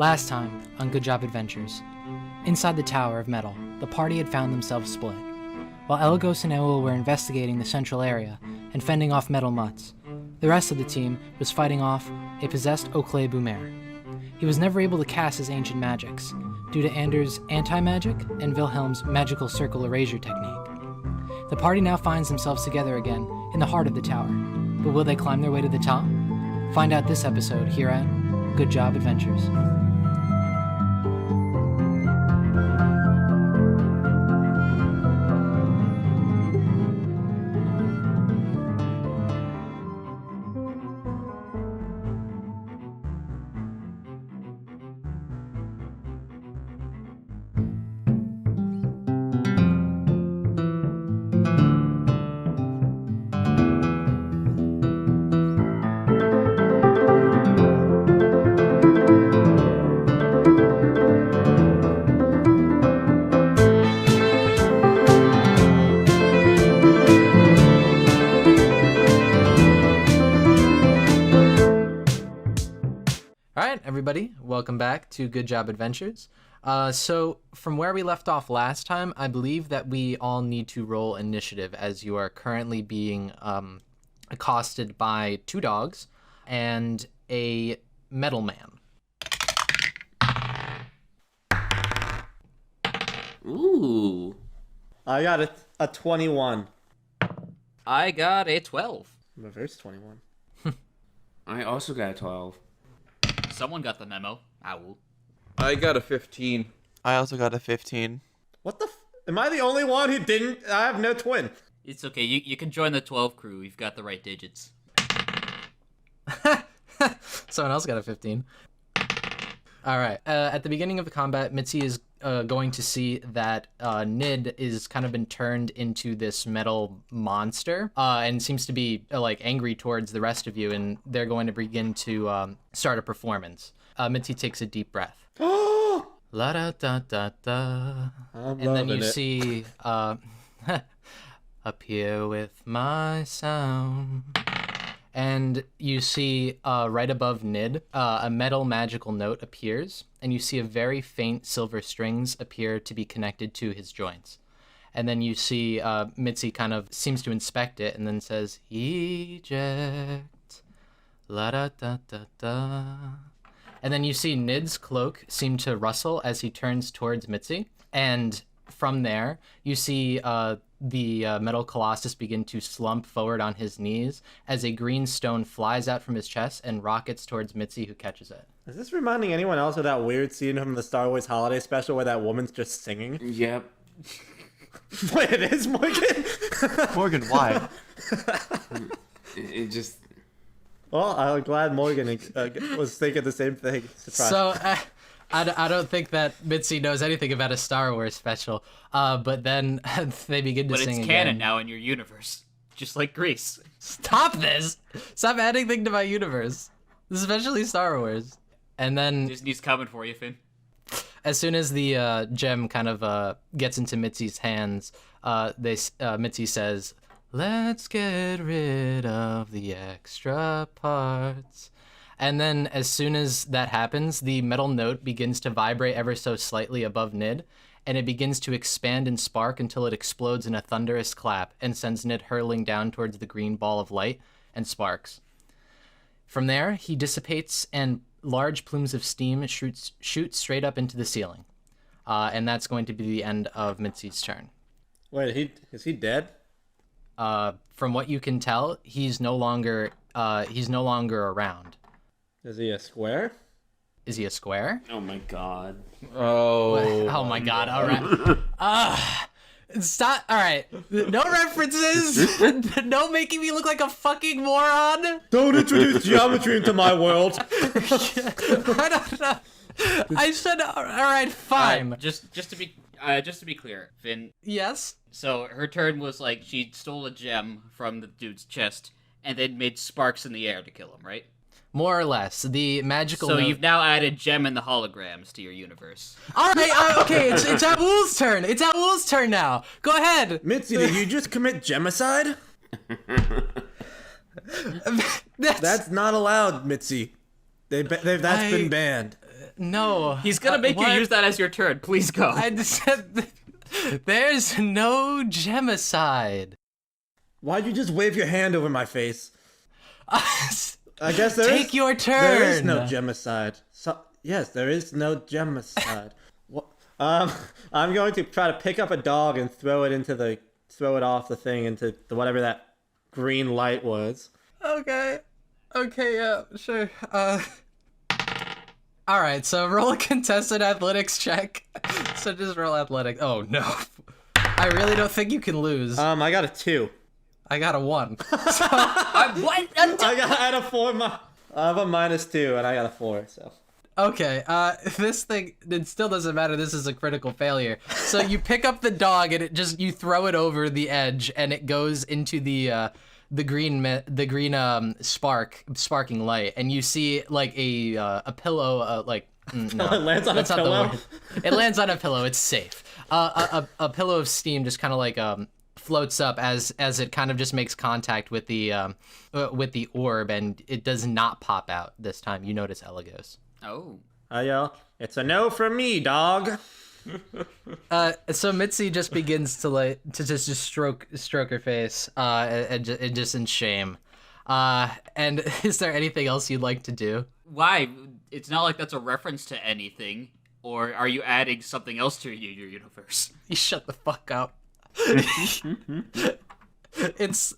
Last time on Good Job Adventures. Inside the Tower of Metal, the party had found themselves split. While Elagos and Eul were investigating the central area and fending off metal mutts, the rest of the team was fighting off a possessed Oclay Boomer. He was never able to cast his ancient magics, due to Anders' anti-magic and Wilhelm's magical circle erasure technique. The party now finds themselves together again in the heart of the tower, but will they climb their way to the top? Find out this episode here at Good Job Adventures. Everybody, welcome back to Good Job Adventures. So from where we left off last time, I believe that we all need to roll initiative as you are currently being accosted by two dogs and a metal man. Ooh. I got a 21. I got a 12. Reverse 21. I also got a 12. Someone got the memo. Ow. I got a 15. I also got a 15. What the am I the only one who didn't? I have no twin. It's okay. You can join the 12 crew. You've got the right digits. Someone else got a 15. All right. At the beginning of the combat, Mitzi is going to see that Nid is kind of been turned into this metal monster and seems to be angry towards the rest of you, and they're going to begin to start a performance. Mitzi takes a deep breath. La da da da da. And then you see appear with my sound. And you see right above Nid, a metal magical note appears, and you see a very faint silver strings appear to be connected to his joints. And then you see Mitzi kind of seems to inspect it and then says, eject, la da da da da. And then you see Nid's cloak seem to rustle as he turns towards Mitzi. And from there, you see the metal colossus begin to slump forward on his knees as a green stone flies out from his chest and rockets towards Mitzi, who catches it. Is this reminding anyone else of that weird scene from the Star Wars holiday special where that woman's just singing? Yep. Wait, it is Morgan? Morgan, why? It just... Well, I'm glad Morgan was thinking the same thing. Surprise. So, I don't think that Mitzi knows anything about a Star Wars special, but then they begin to sing again. But it's canon now in your universe, just like Greece. Stop this! Stop adding things to my universe, especially Star Wars. And then Disney's coming for you, Finn. as soon as the gem kind of gets into Mitzi's hands, Mitzi says, "Let's get rid of the extra parts." And then as soon as that happens, the metal note begins to vibrate ever so slightly above Nid, and it begins to expand and spark until it explodes in a thunderous clap and sends Nid hurtling down towards the green ball of light and sparks. From there, he dissipates and large plumes of steam shoot straight up into the ceiling. And that's going to be the end of Mitzi's turn. Wait, is he dead? From what you can tell, he's no longer around. Is he a square? Is he a square? Oh my god. Oh my god, all right. Stop, all right. No references. No making me look like a fucking moron. Don't introduce geometry into my world. I don't know. I said, all right, fine. Just to be clear, Finn. Yes? So her turn was like she stole a gem from the dude's chest and then made sparks in the air to kill him, right? More or less. The magical So note... you've now added gem and the holograms to your universe. All right, okay, it's Abul's turn. It's Abul's turn now. Go ahead. Mitzi, did you just commit gemicide? That's not allowed, Mitzi. That's been banned. No. He's gonna make you what? use that as your turn. Please go. I said there's no gemicide. Why'd you just wave your hand over my face? I guess Take your turn. There is no gemicide. Yes, there is no gemicide. What? I'm going to try to pick up a dog and throw it off the thing into whatever that green light was. Okay, yeah, sure. All right, so roll a contested athletics check. So just roll athletics. Oh no, I really don't think you can lose. I got a 2. I got a 1. What? I had a 4. I have a -2, and I got a 4. So. Okay, this thing, it still doesn't matter. This is a critical failure. So you pick up the dog and you throw it over the edge and it goes into the green sparking light, and you see like a pillow, no, It lands on a that's not the pillow? word. It lands on a pillow. It's safe. A pillow of steam just kind of like floats up as it kind of just makes contact with the orb, and it does not pop out this time. You notice Elagos. Oh. I yell, "It's a no from me, dog." So Mitzi just begins to just stroke her face, and just in shame. And is there anything else you'd like to do? Why? It's not like that's a reference to anything. Or are you adding something else to your universe? You shut the fuck up. It's.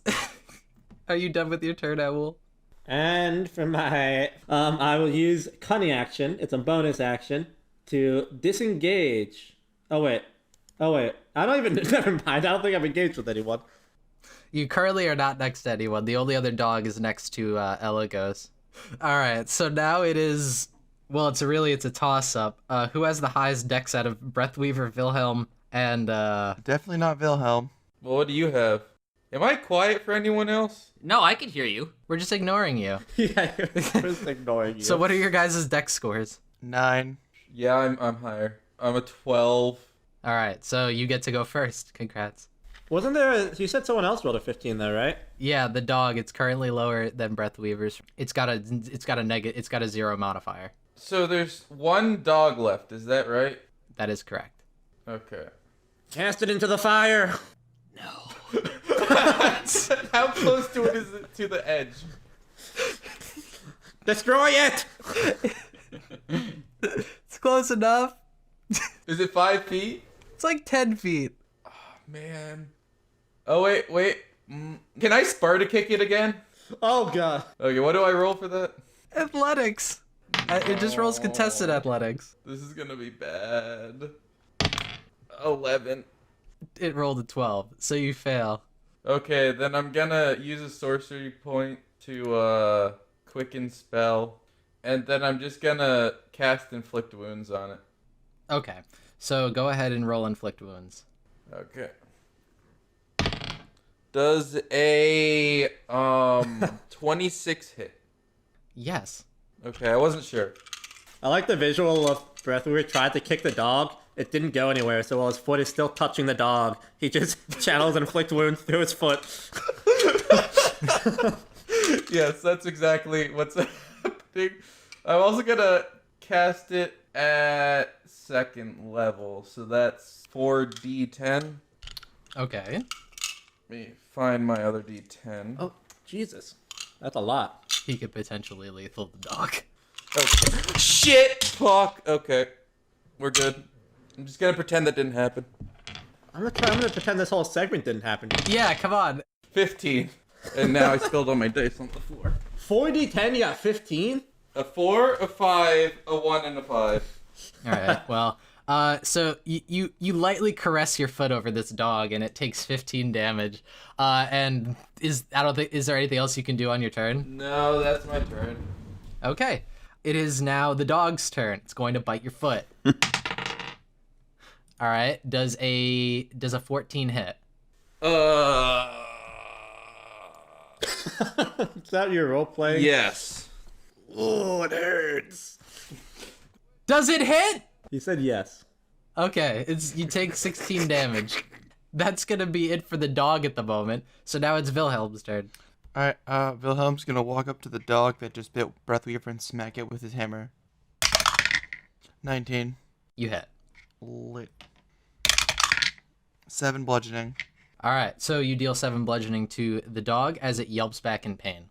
Are you done with your turn, Owl? And for my, I will use cunning action. It's a bonus action to disengage. Oh wait. I don't even. Never mind. I don't think I'm engaged with anyone. You currently are not next to anyone. The only other dog is next to Elagos. All right, so now it is. Well, it's a toss-up. Who has the highest dex out of Breathweaver, Wilhelm, and Definitely not Wilhelm. Well, what do you have? Am I quiet for anyone else? No, I can hear you. We're just ignoring you. Yeah, you're just ignoring you. So what are your guys' dex scores? 9. Yeah, I'm higher. I'm a 12. All right, so you get to go first. Congrats. Wasn't there? You said someone else rolled a 15 though, right? Yeah, the dog. It's currently lower than Breathweaver's. It's got a 0 modifier. So there's one dog left, is that right? That is correct. Okay. Cast it into the fire. How close to it is it to the edge? Destroy it. It's close enough. Is it 5 feet? It's like 10 feet. Man. Oh, wait. Can I Sparta kick it again? Oh god. Okay, what do I roll for that? Athletics. It just rolls contested athletics. This is gonna be bad. 11. It rolled a 12, so you fail. Okay, then I'm gonna use a sorcery point to quicken spell, and then I'm just gonna cast inflict wounds on it. Okay, so go ahead and roll inflict wounds. Okay. Does a 26 hit? Yes. Okay, I wasn't sure. I like the visual of Breathweaver tried to kick the dog. It didn't go anywhere, so while his foot is still touching the dog, he just channels inflict wounds through his foot. Yes, that's exactly what's happening. I'm also gonna cast it at 2nd level, so that's 4d10. Okay. Let me find my other d10. Oh, Jesus. That's a lot. He could potentially lethal the dog. Okay. Shit! Fuck! Okay. We're good. I'm just gonna pretend that didn't happen. I'm gonna pretend this whole segment didn't happen. Yeah, come on. 15. And now I spilled all my dice on the floor. 4d10, you got 15? A 4, a 5, a 1, and a 5. All right. Well, so you lightly caress your foot over this dog, and it takes 15 damage. And is there anything else you can do on your turn? No, that's my turn. Okay. It is now the dog's turn. It's going to bite your foot. All right. Does a 14 hit? Is that your role playing? Yes. Oh, it hurts. Does it hit? You said yes. Okay. You take 16 damage. That's gonna be it for the dog at the moment. So now it's Wilhelm's turn. Alright, Wilhelm's gonna walk up to the dog that just bit Breathweaver and smack it with his hammer. 19. You hit. Lit. 7 bludgeoning. All right, so you deal 7 bludgeoning to the dog as it yelps back in pain.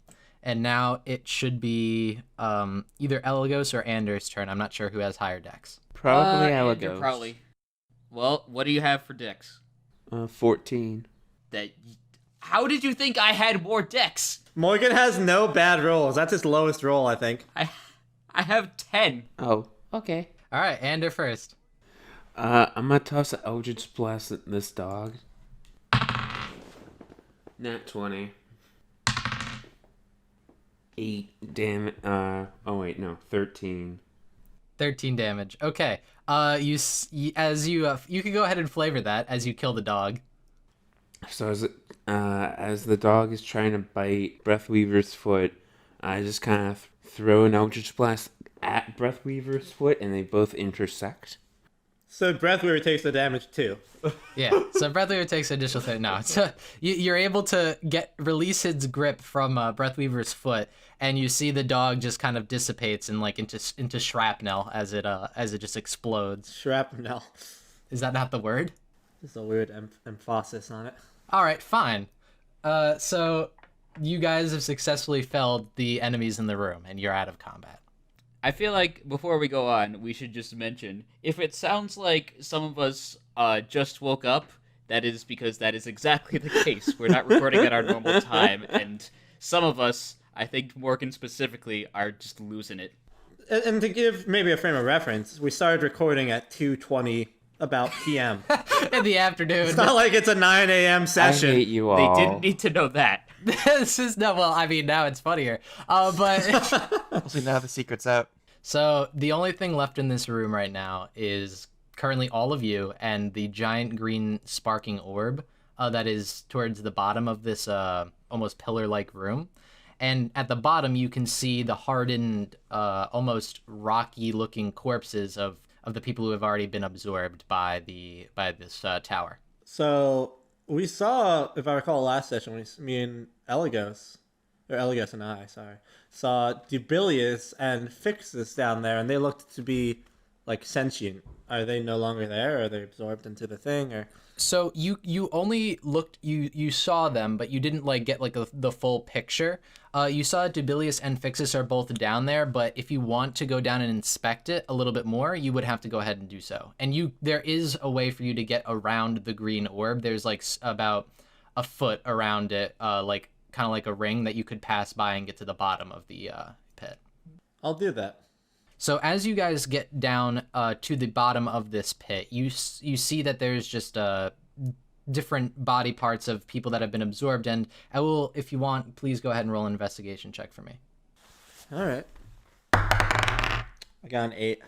And now it should be either Elagos or Anders' turn. I'm not sure who has higher dex. Probably Andrew, Alagos. probably. Well, what do you have for dex? 14. How did you think I had more dex? Morgan has no bad rolls. That's his lowest roll, I think. I have 10. Oh, okay. All right, Ander first. I'm gonna toss an Eldritch Blast at this dog. Nat 20. 8 damage. Oh wait, no, 13. 13 damage. Okay. You can go ahead and flavor that as you kill the dog. So as the dog is trying to bite Breathweaver's foot, I just kind of throw an Eldritch Blast at Breathweaver's foot, and they both intersect. So Breathweaver takes the damage too. Yeah. So Breathweaver takes additional thing. No, so you're able to release its grip from Breathweaver's foot, and you see the dog just kind of dissipates and like into shrapnel as it just explodes. Shrapnel. Is that not the word? There's a weird emphasis on it. All right, fine. So you guys have successfully felled the enemies in the room, and you're out of combat. I feel like before we go on, we should just mention, if it sounds like some of us just woke up, that is because that is exactly the case. We're not recording at our normal time, and some of us, I think Morgan specifically, are just losing it. And to give maybe a frame of reference, we started recording at 2:20 about p.m. In the afternoon. It's not like it's a 9 a.m. I session. hate you They all. didn't need to know that. This is no. Well, I mean, now it's funnier. But We'll see now the secret's out. so the only thing left in this room right now is currently all of you and the giant green sparking orb that is towards the bottom of this almost pillar-like room. And at the bottom, you can see the hardened, almost rocky-looking corpses of the people who have already been absorbed by this tower. So we saw, if I recall, last session, me and Elagos and I, saw Dubilious and Fixus down there, and they looked to be like sentient. Are they no longer there? Are they absorbed into the thing? Or So you only looked, you saw them, but you didn't like get like the full picture. You saw Dubilious and Fixus are both down there, but if you want to go down and inspect it a little bit more, you would have to go ahead and do so. And there is a way for you to get around the green orb. There's like about a foot around it, like kind of like a ring that you could pass by and get to the bottom of the pit. I'll do that. So as you guys get down to the bottom of this pit, you see that there's just different body parts of people that have been absorbed. And I will, if you want, please go ahead and roll an investigation check for me. All right. I got an 8.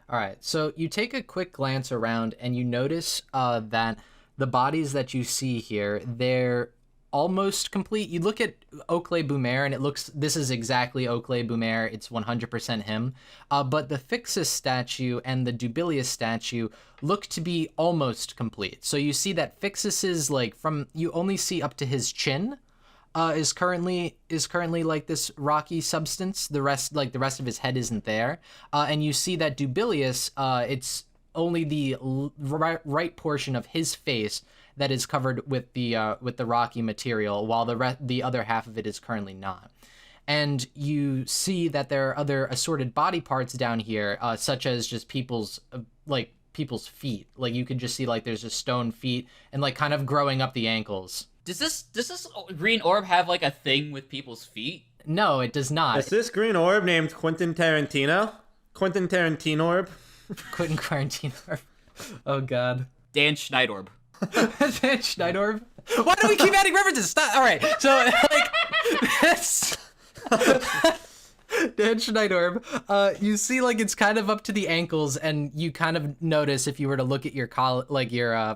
All right. So you take a quick glance around and you notice that the bodies that you see here, they're almost complete. You look at Oakley Boomer and this is exactly Oakley Boomer. It's 100% him. But the Fixus statue and the Dubilious statue look to be almost complete. So you see that Fixus is like you only see up to his chin, is currently like this rocky substance. The rest of his head isn't there. And you see that Dubilious, it's only the right portion of his face that is covered with the rocky material, while the other half of it is currently not. And you see that there are other assorted body parts down here, such as just people's feet. Like you could just see like there's just stone feet and like kind of growing up the ankles. Does this green orb have like a thing with people's feet? No, it does not. Is this green orb named Quentin Tarantino? Quentin Tarantino orb? Quentin Tarantino. Oh God. Dan Schneidorb. Schneidorb. Why do we keep adding references? Stop. All right. So like this. Dan Schneidorb. You see, like it's kind of up to the ankles, and you kind of notice if you were to look at your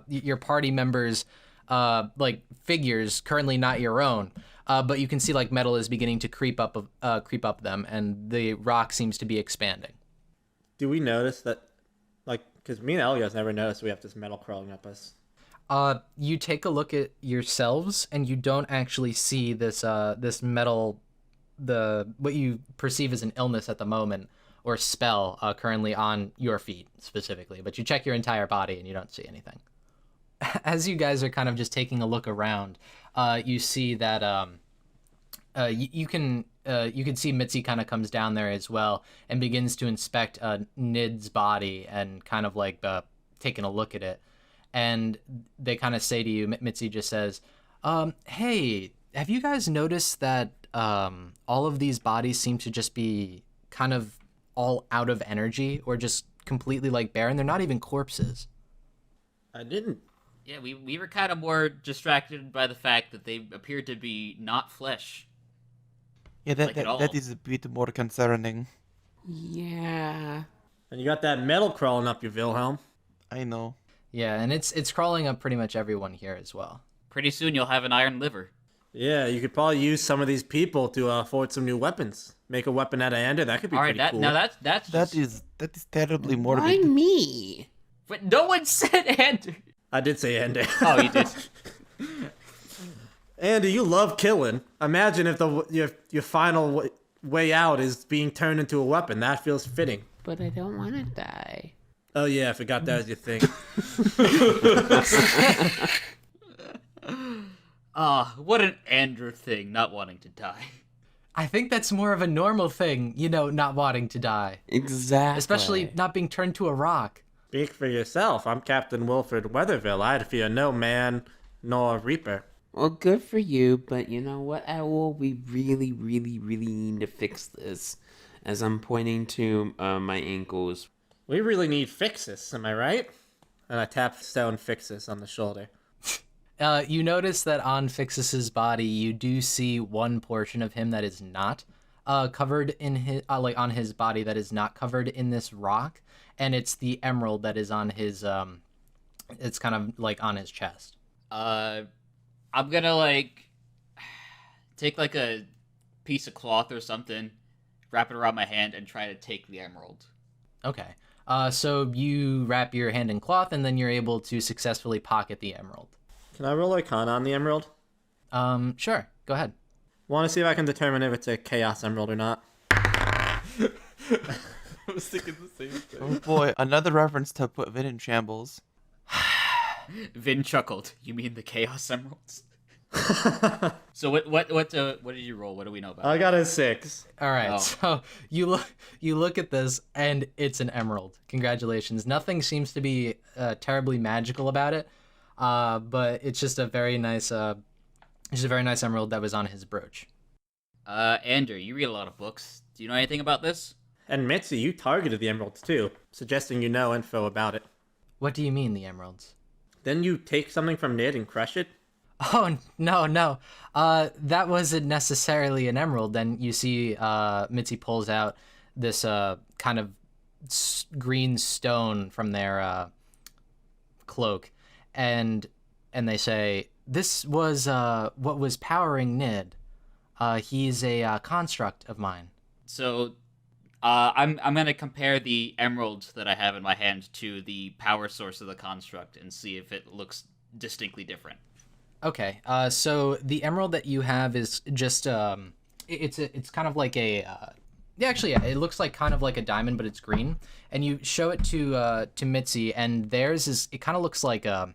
your party members, like figures currently not your own. But you can see like metal is beginning to creep up them, and the rock seems to be expanding. Do we notice that, like, because me and Elgas never noticed we have this metal crawling up us? You take a look at yourselves, and you don't actually see this metal, what you perceive as an illness at the moment, or spell currently on your feet specifically, but you check your entire body and you don't see anything. As you guys are kind of just taking a look around, you see that you can see Mitzi kind of comes down there as well and begins to inspect Nid's body and kind of like taking a look at it. And they kind of say to you, Mitzi just says, hey, have you guys noticed that all of these bodies seem to just be kind of all out of energy or just completely like barren? They're not even corpses. I didn't. Yeah, we were kind of more distracted by the fact that they appeared to be not flesh. Yeah, Like at all. that is a bit more concerning. Yeah. And you got that metal crawling up your Wilhelm. I know. Yeah, and it's crawling up pretty much everyone here as well. Pretty soon you'll have an iron liver. Yeah, you could probably use some of these people to afford some new weapons. Make a weapon out of ender. That could be All right, pretty that cool. now that's That just... is terribly Why morbid. me? But no one said Andrew. I did say ender. Oh, you did. Andy, you love killing. Imagine if your final way out is being turned into a weapon. That feels fitting. But I don't want to die. Oh yeah, I forgot that was your thing. What an Andrew thing, not wanting to die. I think that's more of a normal thing, not wanting to die. Exactly. Especially not being turned to a rock. Speak for yourself. I'm Captain Wilfred Weatherville. I fear no man nor reaper. Well, good for you, but you know what, Owl? We really, really, really need to fix this. As I'm pointing to my ankles. We really need fixes, am I right? And I tap Stone Fixus on the shoulder. You notice that on Fixus's body, you do see one portion of him that is not covered in his on his body that is not covered in this rock, and it's the emerald that is on his it's kind of like on his chest. I'm gonna take a piece of cloth or something, wrap it around my hand, and try to take the emerald. Okay. So you wrap your hand in cloth, and then you're able to successfully pocket the emerald. Can I roll Arcana on the emerald? Sure. Go ahead. Want to see if I can determine if it's a Chaos Emerald or not. I was thinking the same thing. Oh boy, another reference to put Vin in shambles. Vin chuckled. You mean the Chaos Emeralds? So what did you roll? What do we know about I it? got a 6. All right. Oh. So you look at this, and it's an emerald. Congratulations. Nothing seems to be terribly magical about it, but it's just a very nice emerald that was on his brooch. Andrew, you read a lot of books. Do you know anything about this? And Mitzi, you targeted the emeralds too, suggesting you know info about it. What do you mean, the emeralds? Then you take something from Nid and crush it? Oh, no. That wasn't necessarily an emerald. Then you see Mitzi pulls out this kind of green stone from their cloak, and they say, this was what was powering Nid. He's a construct of mine. So, I'm gonna compare the emeralds that I have in my hand to the power source of the construct and see if it looks distinctly different. Okay, so the emerald that you have is just it's kind of like a it looks like kind of like a diamond, but it's green. And you show it to Mitzi, and theirs is, it kind of looks like an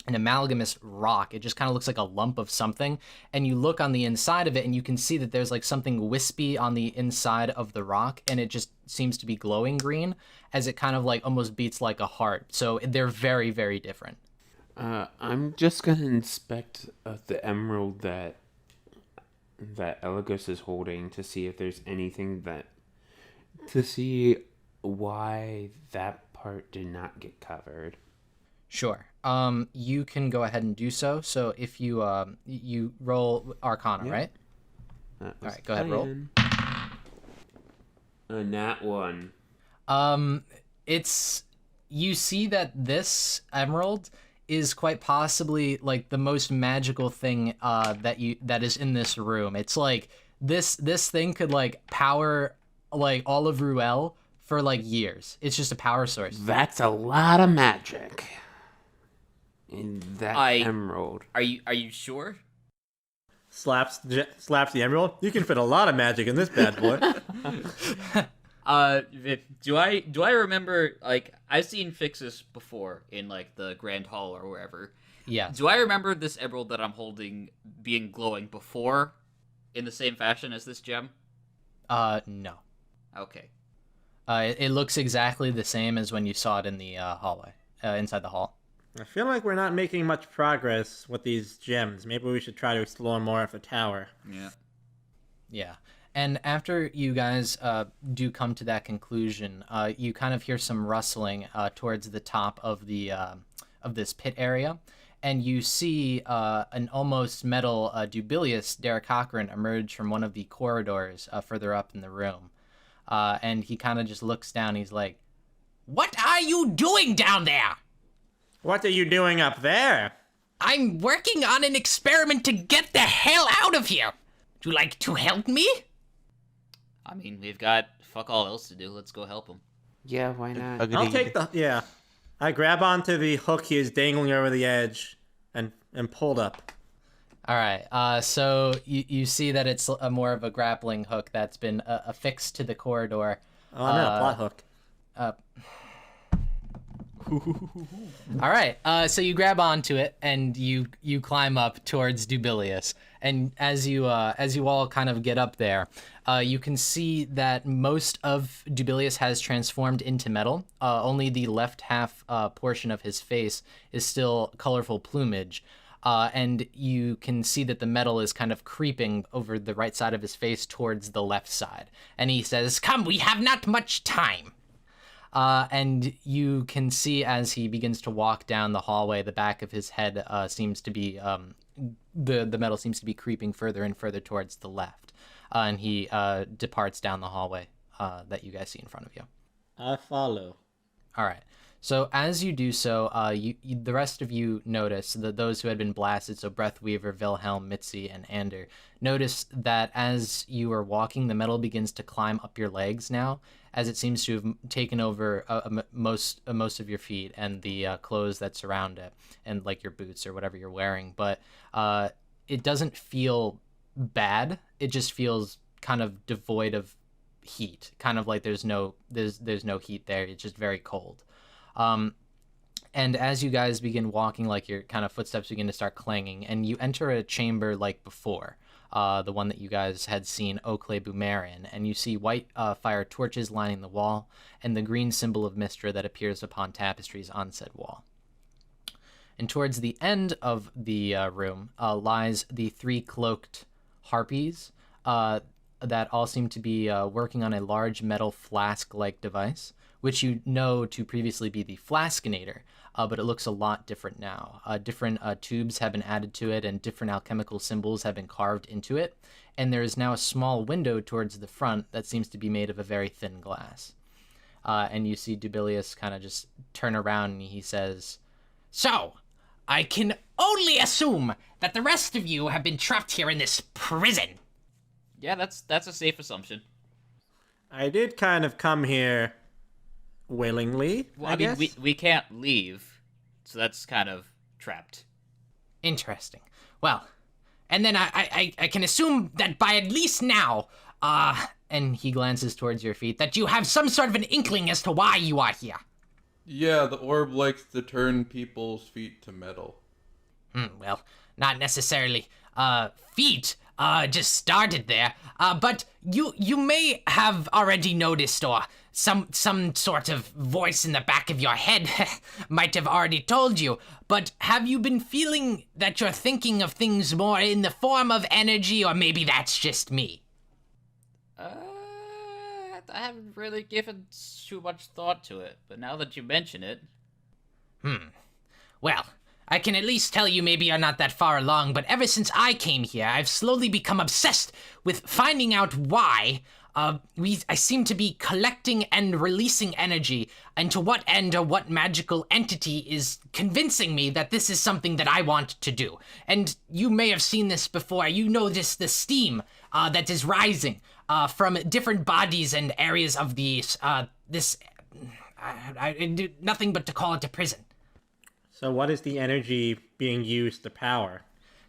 amalgamous rock. It just kind of looks like a lump of something. And you look on the inside of it, and you can see that there's like something wispy on the inside of the rock, and it just seems to be glowing green, as it kind of like almost beats like a heart. So they're very, very different. I'm just gonna inspect the emerald that Elagos is holding to see if there's anything to see why that part did not get covered. Sure. You can go ahead and do so. So if you you roll Arcana, right? All right, go ahead, roll. A nat 1. It's, you see that this emerald is quite possibly like the most magical thing that is in this room. It's like this thing could like power like all of Ruel for like years. It's just a power source. That's a lot of magic in that emerald. Are you sure? Slaps the emerald. You can fit a lot of magic in this bad boy. Do I remember, like, I've seen Fixus before in, like, the Grand Hall or wherever. Yes. Do I remember this emerald that I'm holding being glowing before in the same fashion as this gem? No. Okay. It looks exactly the same as when you saw it in the hallway, inside the hall. I feel like we're not making much progress with these gems. Maybe we should try to explore more of the tower. Yeah. Yeah. And after you guys do come to that conclusion, you kind of hear some rustling towards the top of the of this pit area, and you see an almost metal Dubilious Aarakocra emerge from one of the corridors further up in the room. And he kind of just looks down. He's like, "What are you doing down there?" What are you doing up there? "I'm working on an experiment to get the hell out of here. Would you like to help me?" I mean, we've got fuck all else to do. Let's go help him. Yeah, why not? Agreed. I'll take the... Yeah. I grab onto the hook he is dangling over the edge and pulled up. All right. So you see that it's more of a grappling hook that's been affixed to the corridor. Oh, I meant a plot hook. All right. So you grab onto it and you climb up towards Dubilious. And as you all kind of get up there, you can see that most of Dubilious has transformed into metal. Only the left half portion of his face is still colorful plumage. And you can see that the metal is kind of creeping over the right side of his face towards the left side. And he says, "Come, we have not much time." And you can see as he begins to walk down the hallway, the back of his head seems to be, the metal seems to be creeping further and further towards the left. And he departs down the hallway that you guys see in front of you. I follow. All right. So as you do so, the rest of you notice that those who had been blasted, so Breathweaver, Wilhelm, Mitzi, and Ander, notice that as you are walking, the metal begins to climb up your legs now, as it seems to have taken over most of your feet and the clothes that surround it, and like your boots or whatever you're wearing. But it doesn't feel bad. It just feels kind of devoid of heat, kind of like there's no heat there. It's just very cold. And as you guys begin walking, like your kind of footsteps begin to start clanging, and you enter a chamber like before, the one that you guys had seen Oakley Boomer in, and you see white fire torches lining the wall, and the green symbol of Mystra that appears upon tapestries on said wall. And towards the end of the room lies the three cloaked harpies that all seem to be working on a large metal flask-like device, which you know to previously be the Flaskinator, but it looks a lot different now. Different tubes have been added to it, and different alchemical symbols have been carved into it, and there is now a small window towards the front that seems to be made of a very thin glass. And you see Dubilious kind of just turn around, and he says, "So, I can only assume that the rest of you have been trapped here in this prison." Yeah, that's a safe assumption. I did kind of come here willingly, Well, I mean, guess. we can't leave, so that's kind of trapped. Interesting. Well, and then I can assume that by at least now, and he glances towards your feet, that you have some sort of an inkling as to why you are here. Yeah, the orb likes to turn people's feet to metal. Well, not necessarily, feet, just started there, but you may have already noticed, or some sort of voice in the back of your head might have already told you, but have you been feeling that you're thinking of things more in the form of energy, or maybe that's just me? I haven't really given too much thought to it, but now that you mention it... Well, I can at least tell you maybe you're not that far along, but ever since I came here, I've slowly become obsessed with finding out why I seem to be collecting and releasing energy, and to what end or what magical entity is convincing me that this is something that I want to do. And you may have seen this before. You notice the steam that is rising from different bodies and areas of this. I do nothing but to call it a prison. So what is the energy being used to power?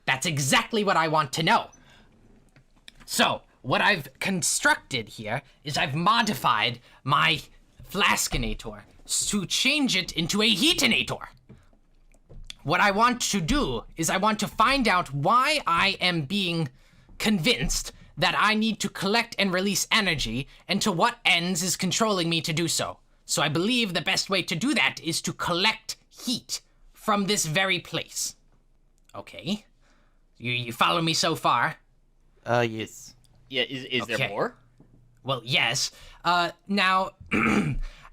That's exactly what I want to know. So, what I've constructed here is I've modified my flaskinator to change it into a heatinator. What I want to do is I want to find out why I am being convinced that I need to collect and release energy and to what ends is controlling me to do so. So I believe the best way to do that is to collect heat from this very place. Okay. You follow me so far? Yes. Yeah, is there Okay. more? Well, yes. Now,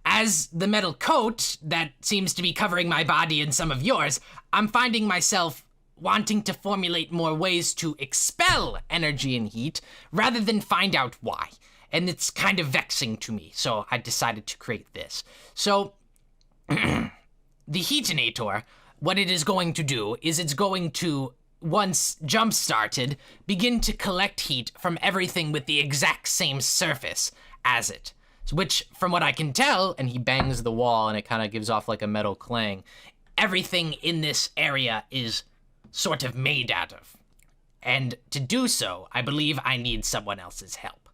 as the metal coat that seems to be covering my body and some of yours, I'm finding myself wanting to formulate more ways to expel energy and heat rather than find out why. And it's kind of vexing to me, so I decided to create this. So, the heatinator, what it is going to do is it's going to, once jump-started, begin to collect heat from everything with the exact same surface as it. Which, from what I can tell, and he bangs the wall and it kind of gives off like a metal clang, everything in this area is sort of made out of. And to do so, I believe I need someone else's help.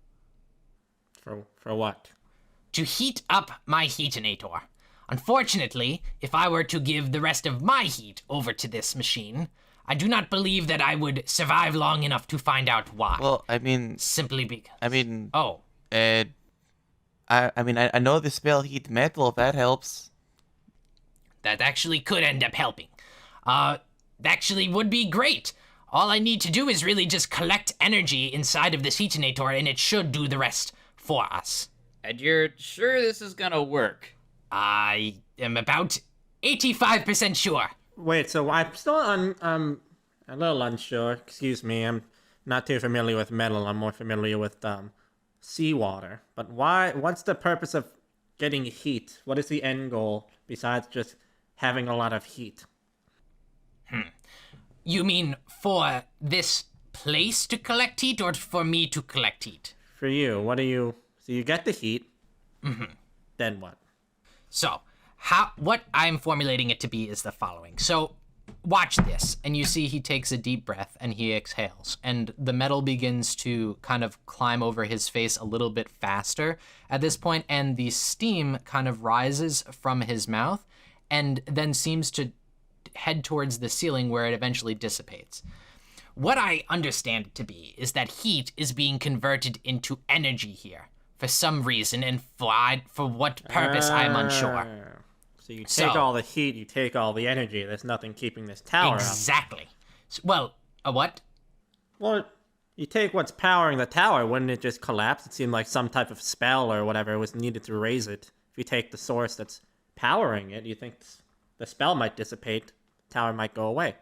For what? To heat up my heatinator. Unfortunately, if I were to give the rest of my heat over to this machine, I do not believe that I would survive long enough to find out why. Well, I mean, Simply because... Oh. Oh, I know the spell heat metal, if that helps. that actually could end up helping. Actually would be great. All I need to do is really just collect energy inside of this heatinator and it should do the rest for us. And you're sure this is gonna work? I am about 85% sure. Wait, so I'm still a little unsure. Excuse me, I'm not too familiar with metal. I'm more familiar with seawater. But why? What's the purpose of getting heat? What is the end goal besides just having a lot of heat? You mean for this place to collect heat or for me to collect heat? For you, what do you? So you get the heat. Mm-hmm. Then what? So, what I'm formulating it to be is the following. So, watch this, and you see he takes a deep breath and he exhales, and the metal begins to kind of climb over his face a little bit faster at this point, and the steam kind of rises from his mouth and then seems to head towards the ceiling where it eventually dissipates. What I understand it to be is that heat is being converted into energy here for some reason, and for what purpose I'm unsure. So you take So- all the heat, you take all the energy. There's nothing keeping this tower up. Exactly. Well, a what? Well, you take what's powering the tower. Wouldn't it just collapse? It seemed like some type of spell or whatever was needed to raise it. If you take the source that's powering it, you think the spell might dissipate. The tower might go away.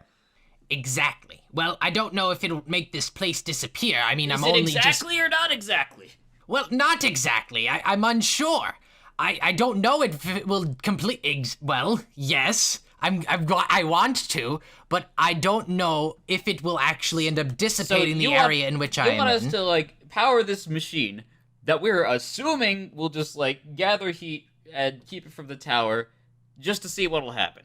Exactly. Well, I don't know if it'll make this place disappear. I mean, Is I'm it only exactly or not exactly? Well, not exactly. I'm unsure. I don't know if it will complete. Well, yes. I want to, but I don't know if it will actually end up dissipating the area in which I am You want us in. to, like, power this machine that we're assuming will just, like, gather heat and keep it from the tower just to see what'll happen.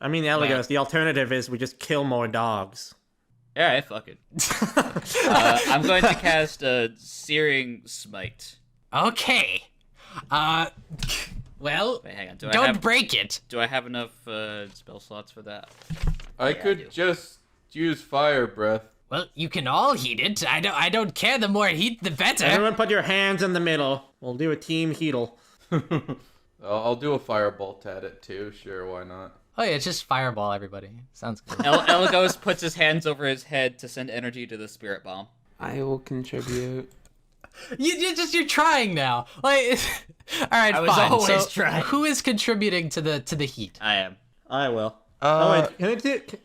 I mean, Eligos, the alternative is we just kill more dogs. Alright, fuck it. I'm going to cast a Searing Smite. Okay. Well, Wait, hang on. Do don't break it. I have enough spell slots for that? I I could do. just use fire breath. Well, you can all heat it. I don't care. The more heat, the better. Everyone put your hands in the middle. We'll do a team heatle. I'll do a firebolt at it too. Sure, why not? Oh yeah, it's just fireball, everybody. Sounds good. Eligos puts his hands over his head to send energy to the spirit bomb. I will contribute. You're trying now. Like, all right, I was fine. always So, trying. who is contributing to the heat? I am. I will. Oh wait,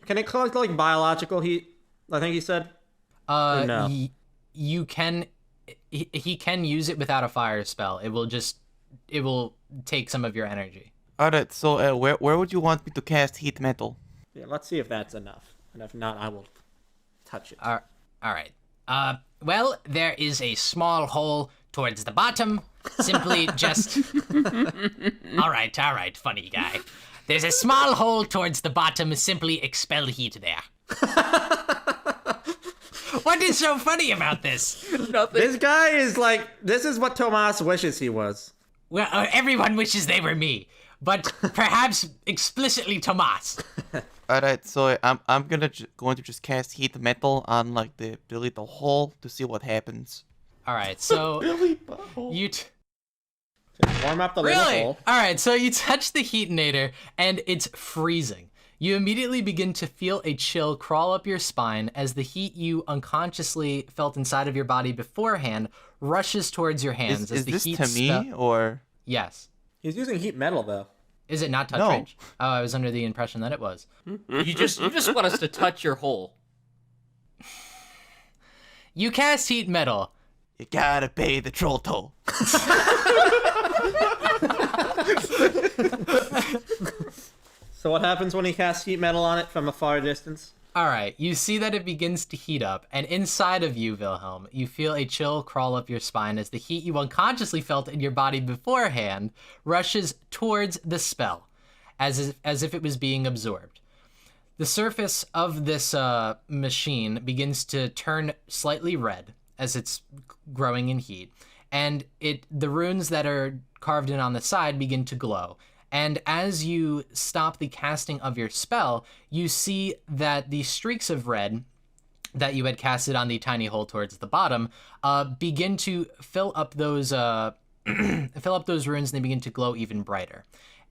can it collect like biological heat? I think he said. No. You can. He can use it without a fire spell. It will take some of your energy. Alright, so where would you want me to cast heat metal? Yeah, let's see if that's enough. And if not, I will touch it. All right. Well, there is a small hole towards the bottom. Simply just. All right, funny guy. There's a small hole towards the bottom. Simply expel heat there. What is so funny about this? Nothing. This guy is like, this is what Tomas wishes he was. Well, everyone wishes they were me, but perhaps explicitly Tomas. Alright, so I'm going to just cast heat metal on like the little hole to see what happens. All right, so you Warm up the little really? hole. All right, so you touch the heatinator and it's freezing. You immediately begin to feel a chill crawl up your spine as the heat you unconsciously felt inside of your body beforehand rushes towards your hands. Is as the this heat to me or? Yes. He's using heat metal, though. Is it not touch No. range? Oh, I was under the impression that it was. You just want us to touch your hole. You cast heat metal. You gotta pay the troll toll. So what happens when he casts heat metal on it from a far distance? All right, you see that it begins to heat up, and inside of you, Wilhelm, you feel a chill crawl up your spine as the heat you unconsciously felt in your body beforehand rushes towards the spell, as if it was being absorbed. The surface of this machine begins to turn slightly red as it's growing in heat, and the runes that are carved in on the side begin to glow. And as you stop the casting of your spell, you see that the streaks of red that you had casted on the tiny hole towards the bottom begin to fill up those runes, and they begin to glow even brighter.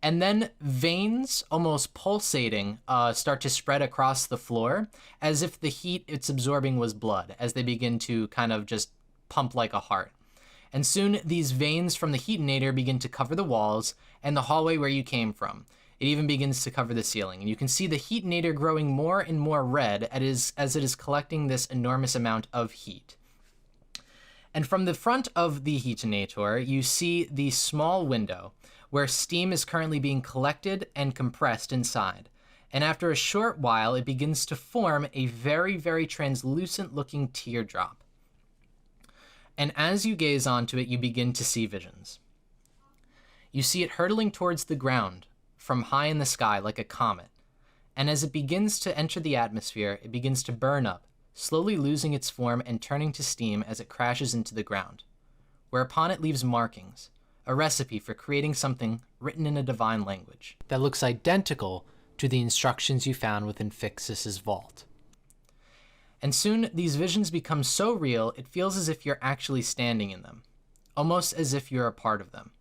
And then veins, almost pulsating, start to spread across the floor as if the heat it's absorbing was blood, as they begin to kind of just pump like a heart. And soon these veins from the heatinator begin to cover the walls and the hallway where you came from. It even begins to cover the ceiling. And you can see the heatinator growing more and more red as it is collecting this enormous amount of heat. And from the front of the heatinator, you see the small window where steam is currently being collected and compressed inside. And after a short while, it begins to form a very, very translucent looking teardrop. And as you gaze onto it, you begin to see visions. You see it hurtling towards the ground from high in the sky like a comet. And as it begins to enter the atmosphere, it begins to burn up, slowly losing its form and turning to steam as it crashes into the ground. Whereupon it leaves markings, a recipe for creating something written in a divine language that looks identical to the instructions you found within Fixus's vault. And soon, these visions become so real, it feels as if you're actually standing in them, almost as if you're a part of them.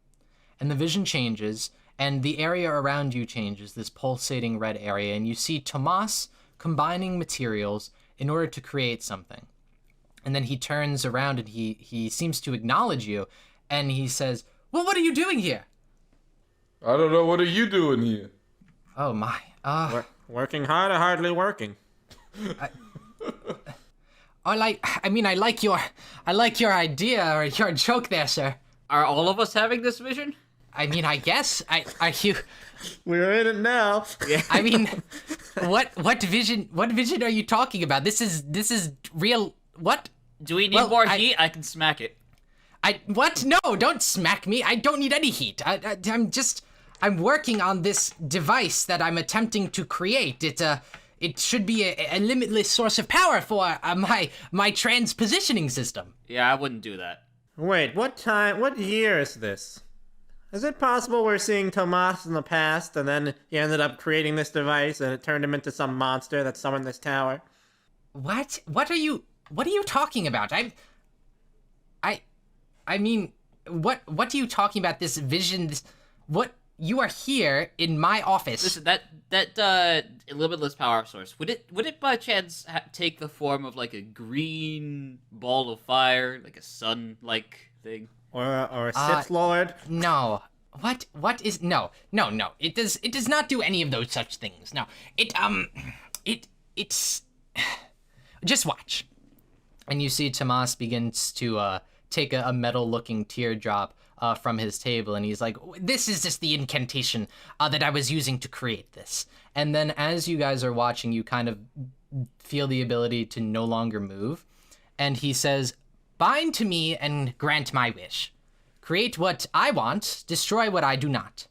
And the vision changes, and the area around you changes, this pulsating red area, and you see Tomas combining materials in order to create something. And then he turns around and he seems to acknowledge you, and he says, "Well, what are you doing here?" I don't know. What are you doing here? Oh my, Working hard or hardly working? I like your idea or your joke there, sir. Are all of us having this vision? I mean, I guess. Are you? We're in it now. I mean, what vision? What vision are you talking about? This is real. What? Do we need Well, more heat? I can smack it. What? No, don't smack me. I don't need any heat. I'm working on this device that I'm attempting to create. It should be a limitless source of power for my transpositioning system. Yeah, I wouldn't do that. Wait, what year is this? Is it possible we're seeing Tomas in the past, and then he ended up creating this device, and it turned him into some monster that summoned this tower? What? What are you talking about? I mean, what are you talking about? This vision? What? You are here in my office. Listen, that limitless power source, would it by chance take the form of like a green ball of fire, like a sun-like thing? Or a Sith Lord? No. What is no. It does not do any of those such things. No. It's just watch. And you see Tomas begins to take a metal-looking teardrop from his table, and he's like, "This is just the incantation that I was using to create this." And then as you guys are watching, you kind of feel the ability to no longer move. And he says, "Bind to me and grant my wish. Create what I want, destroy what I do not.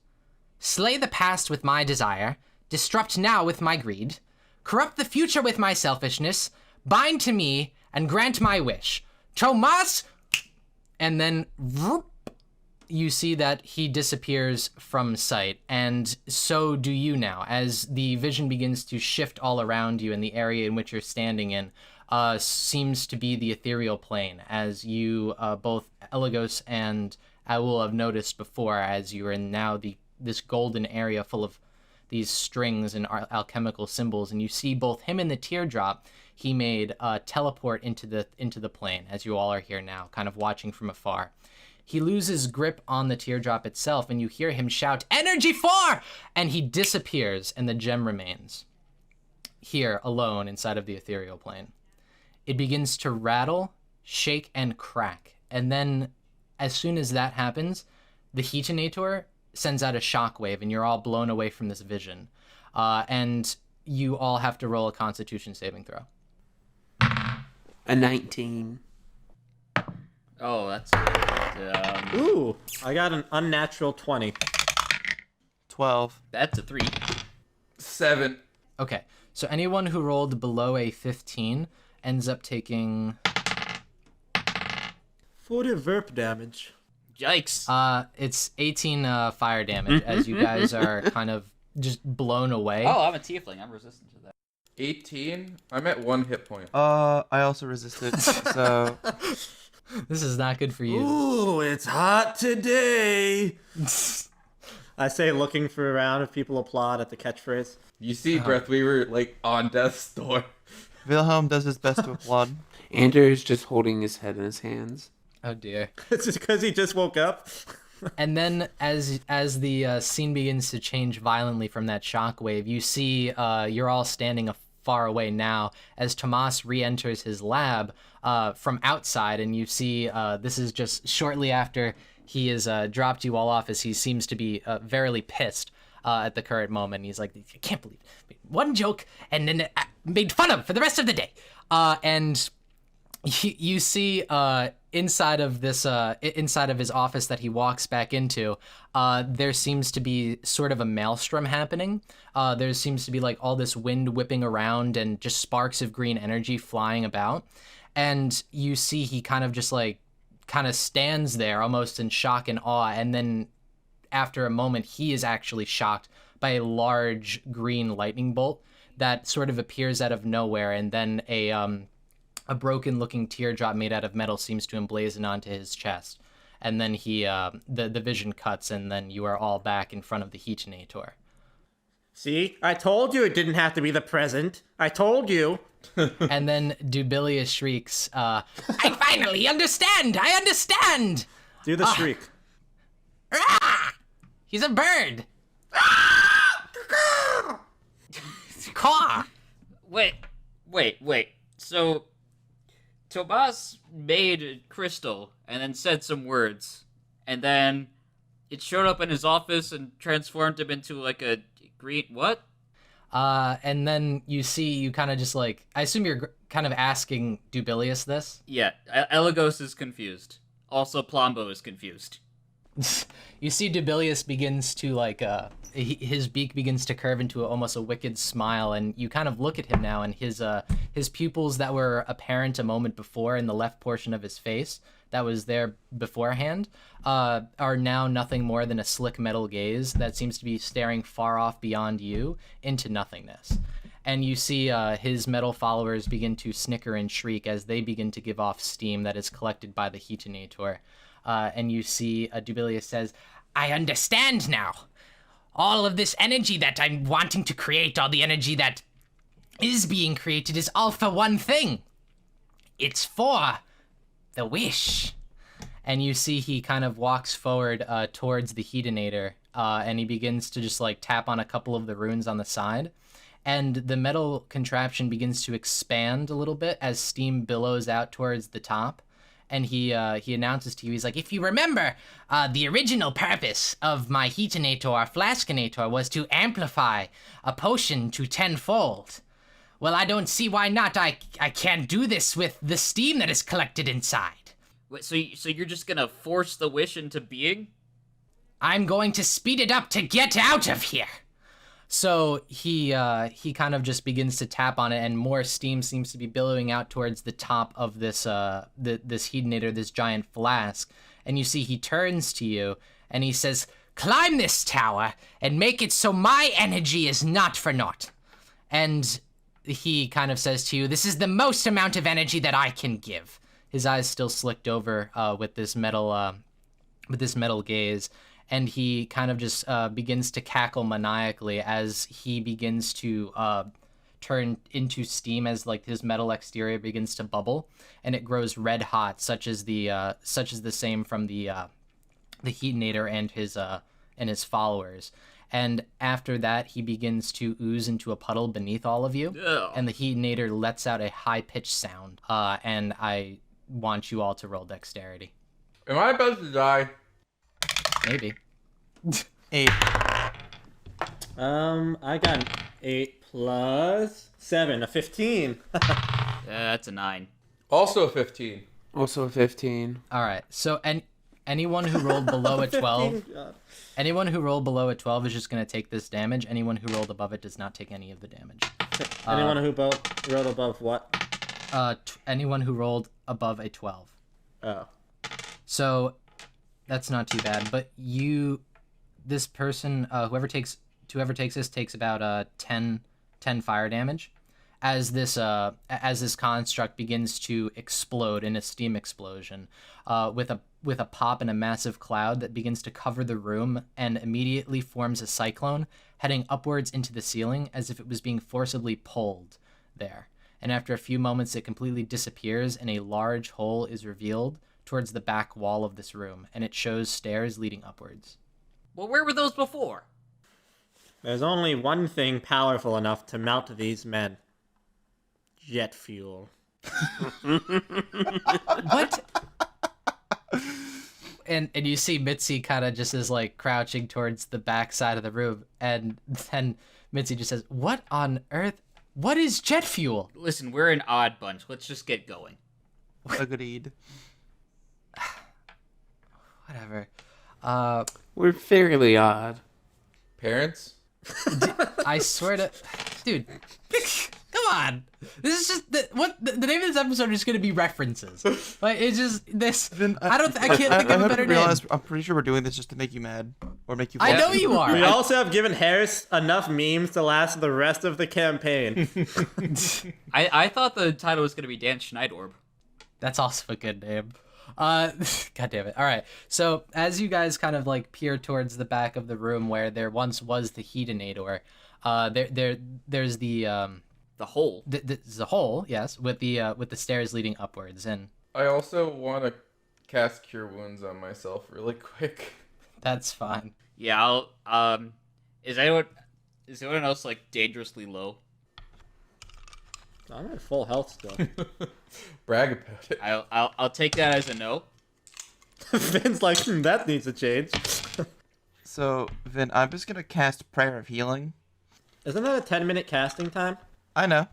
Slay the past with my desire, disrupt now with my greed, corrupt the future with my selfishness, bind to me and grant my wish. Tomas! And then you see that he disappears from sight, and so do you now, as the vision begins to shift all around you, and the area in which you're standing in seems to be the ethereal plane, as you both Elagos and Aul have noticed before, as you are in now this golden area full of these strings and alchemical symbols, and you see both him and the teardrop he made teleport into the plane, as you all are here now, kind of watching from afar. He loses grip on the teardrop itself, and you hear him shout, "Energy 4!" And he disappears, and the gem remains here alone inside of the ethereal plane. It begins to rattle, shake, and crack. And then, as soon as that happens, the Heatinator sends out a shockwave, and you're all blown away from this vision. And you all have to roll a Constitution saving throw. A 19. Oh, that's good. Ooh, I got an unnatural 20. 12. That's a 3. 7. Okay, so anyone who rolled below a 15 ends up taking... 40 verp damage. Yikes. It's 18 fire damage, as you guys are kind of just blown away. Oh, I'm a tiefling. I'm resistant to that. 18. I'm at 1 hit point. I also resisted, so... This is not good for you. Ooh, it's hot today. I say, looking for around if people applaud at the catchphrase. You see Breathweaver like on death's door. Wilhelm does his best to applaud. Andrew is just holding his head in his hands. Oh dear. It's just because he just woke up. And then as the scene begins to change violently from that shockwave, you see you're all standing far away now as Tomas re-enters his lab from outside, and you see this is just shortly after he has dropped you all off, as he seems to be verily pissed at the current moment. He's like, I can't believe it. One joke and then made fun of for the rest of the day. And you see inside of this inside of his office that he walks back into, there seems to be sort of a maelstrom happening. There seems to be like all this wind whipping around and just sparks of green energy flying about. And you see he kind of stands there almost in shock and awe, and then after a moment he is actually shocked by a large green lightning bolt that sort of appears out of nowhere, and then a broken-looking teardrop made out of metal seems to emblazon onto his chest. And then the vision cuts, and then you are all back in front of the Heatinator. See? I told you it didn't have to be the present. I told you. And then Dubilious shrieks, I finally understand! I understand! Do the shriek. Ah! He's a bird! Caw! Wait. So, Tomas made a crystal and then said some words, and then it showed up in his office and transformed him into like a green what? And then you kind of just like, I assume you're kind of asking Dubilious this? Yeah, Elagos is confused. Also, Plombo is confused. You see Dubilious begins to like, his beak begins to curve into almost a wicked smile, and you kind of look at him now, and his pupils that were apparent a moment before in the left portion of his face that was there beforehand are now nothing more than a slick metal gaze that seems to be staring far off beyond you into nothingness. And you see his metal followers begin to snicker and shriek as they begin to give off steam that is collected by the Heatinator. And you see Dubilious says, I understand now. All of this energy that I'm wanting to create, all the energy that is being created is all for one thing. It's for the wish. And you see he kind of walks forward towards the Heatinator, and he begins to just like tap on a couple of the runes on the side. And the metal contraption begins to expand a little bit as steam billows out towards the top. And he announces to you, he's like, if you remember, the original purpose of my Heatinator or Flaskinator was to amplify a potion to tenfold. Well, I don't see why not. I can't do this with the steam that is collected inside. Wait, so you're just gonna force the wish into being? I'm going to speed it up to get out of here. So he kind of just begins to tap on it, and more steam seems to be billowing out towards the top of this this hedionator, this giant flask. And you see he turns to you and he says, "Climb this tower and make it so my energy is not for naught." And he kind of says to you, "This is the most amount of energy that I can give." His eyes still slicked over with this metal gaze. And he kind of just begins to cackle maniacally as he begins to turn into steam, as like his metal exterior begins to bubble, and it grows red hot, such as the same from the hedionator and his followers. And after that, he begins to ooze into a puddle beneath all of you, and the hedionator lets out a high-pitched sound. And I want you all to roll dexterity. Am I about to die? Maybe. 8. I got an 8 plus 7, a 15. That's a 9. Also a 15. Also a 15. All right. So, anyone who rolled below a 12, 15, God. anyone who rolled below a 12 is just going to take this damage. Anyone who rolled above it does not take any of the damage. Anyone who rolled above what? Anyone who rolled above a 12. Oh. So, that's not too bad. But this person, whoever takes this takes about 10 fire damage, as this construct begins to explode in a steam explosion, with a pop and a massive cloud that begins to cover the room and immediately forms a cyclone heading upwards into the ceiling as if it was being forcibly pulled there. And after a few moments, it completely disappears, and a large hole is revealed towards the back wall of this room, and it shows stairs leading upwards. Well, where were those before? There's only one thing powerful enough to melt these men. Jet fuel. What? And you see Mitzi kind of just is like crouching towards the back side of the room, and then Mitzi just says, "What on earth? What is jet fuel?" Listen, we're an odd bunch. Let's just get going. Agreed. Whatever. We're fairly odd. Parents? I swear to, dude, come on. This is just the name of this episode is going to be references. Like it's just this. I can't think of a better name. I'm pretty sure we're doing this just to make you mad or make you. I know you are. We also have given Harris enough memes to last the rest of the campaign. I thought the title was going to be Dan Schneidorb. That's also a good name. God damn it. All right. So as you guys kind of like peer towards the back of the room where there once was the hedionator, there's the hole. The hole, yes, with the stairs leading upwards, and I also want to cast Cure Wounds on myself really quick. that's fine. Yeah, I'll, is anyone else like dangerously low? I'm at full health still. Brag about it. I'll take that as a no. Vin's like, that needs to change. So, Vin, I'm just gonna cast Prayer of Healing. Isn't that a 10-minute casting time? I know.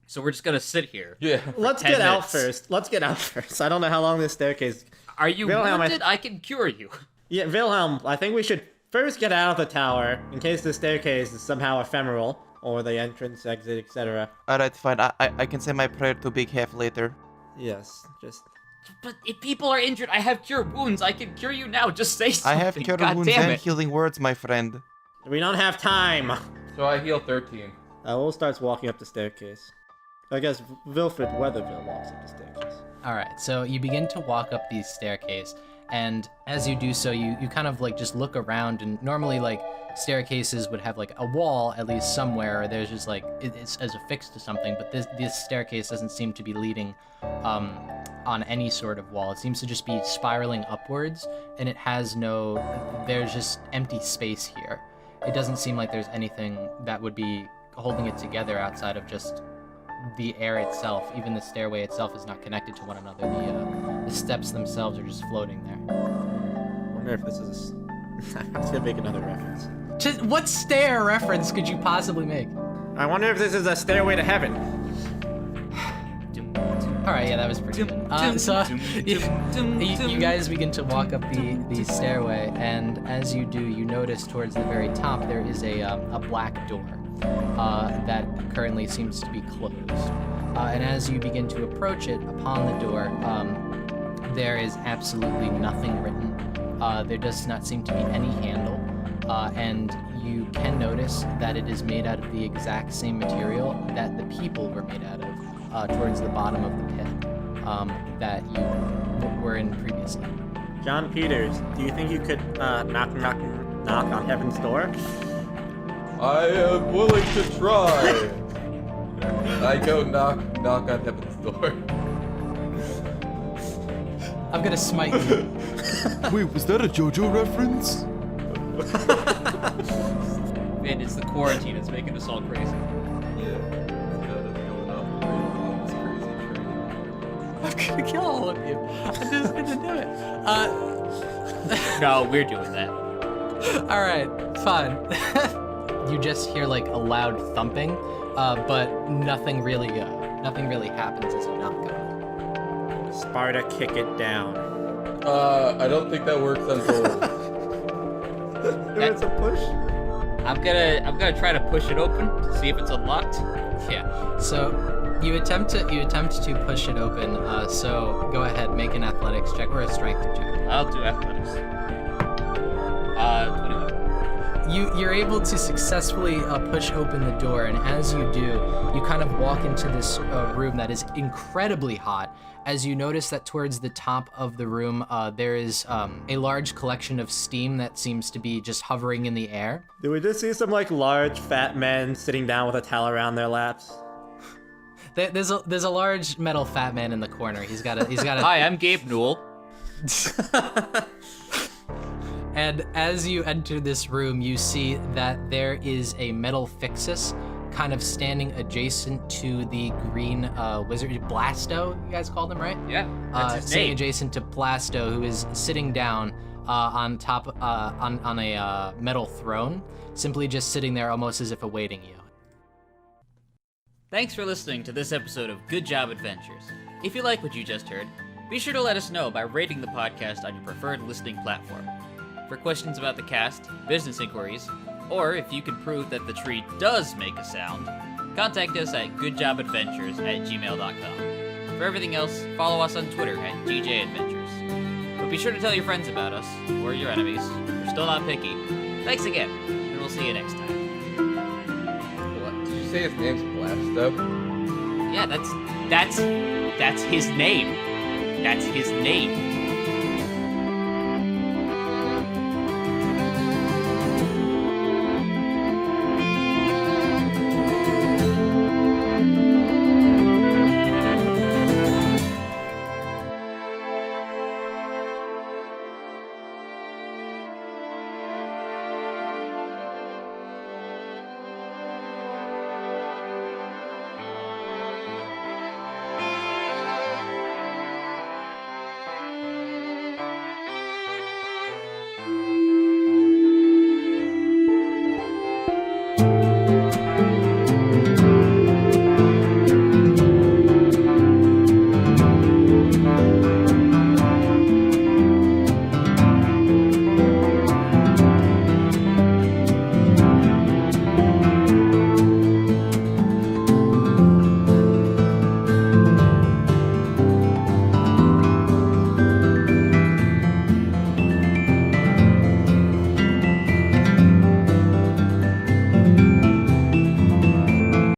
So we're just gonna sit here. Yeah. Let's 10 get out minutes. first. Let's get out first. I don't know how long this staircase... Are you Wilhelm, wounded? I can cure you. Yeah, Wilhelm, I think we should first get out of the tower, in case the staircase is somehow ephemeral, or the entrance, exit, etc. Alright, fine. I can say my prayer to Big Half later. Yes, just... But if people are injured, I have cure wounds. I can cure you now. Just say I something. have cure God wounds damn and it. healing words, my friend. We don't have time! So I heal 13. Will starts walking up the staircase. I guess Wilfred Weatherville walks up the staircase. All right, so you begin to walk up the staircase, and as you do so, you kind of like just look around, and normally like staircases would have like a wall at least somewhere, or there's just like it's as affixed to something, but this staircase doesn't seem to be leading on any sort of wall. It seems to just be spiraling upwards, and it has there's just empty space here. It doesn't seem like there's anything that would be holding it together outside of just the air itself. Even the stairway itself is not connected to one another. The steps themselves are just floating there. I wonder if this is... I'm just gonna make another reference. Just what stair reference could you possibly make? I wonder if this is a stairway to heaven. Dum, dum, All right, yeah, that was pretty good. So you guys begin to walk up the stairway, and as you do, you notice towards the very top there is a black door that currently seems to be closed. And as you begin to approach it, upon the door, there is absolutely nothing written. There does not seem to be any handle, and you can notice that it is made out of the exact same material that the people were made out of towards the bottom of the pit that you were in previously. John Peters, do you think you could knock on heaven's door? I am willing to try. I go knock on heaven's door. I'm gonna smite you. Wait, was that a JoJo reference? Man, it's the quarantine. It's making us all crazy. I'm gonna kill all of you. I'm just gonna do it. No, we're doing that. All right, fine. You just hear like a loud thumping, but nothing really happens as you knock on it. Sparta, kick it down. I don't think that works on doors. It's a push. I'm gonna try to push it open to see if it's unlocked. Yeah. So you attempt to push it open. So go ahead, make an athletics check or a strength check. I'll do athletics. 21. You're able to successfully push open the door, and as you do, you kind of walk into this room that is incredibly hot. As you notice that towards the top of the room, there is a large collection of steam that seems to be just hovering in the air. Do we just see some like large fat men sitting down with a towel around their laps? There's a large metal fat man in the corner. He's got a Hi, I'm Gabe Newell. And as you enter this room, you see that there is a metal fixus kind of standing adjacent to the green wizard, Blasto, you guys called him, right? Yeah, that's his sitting name. adjacent to Blasto, who is sitting down on top, on a metal throne, simply just sitting there almost as if awaiting you. Thanks for listening to this episode of Good Job Adventures. If you like what you just heard, be sure to let us know by rating the podcast on your preferred listening platform. For questions about the cast, business inquiries, or if you can prove that the tree does make a sound, contact us at goodjobadventures@gmail.com. For everything else, follow us on Twitter at GJAdventures. But be sure to tell your friends about us, or your enemies. We're still not picky. Thanks again, and we'll see you next time. What? Did you say his name's Blasto? Yeah, that's his name. That's his name.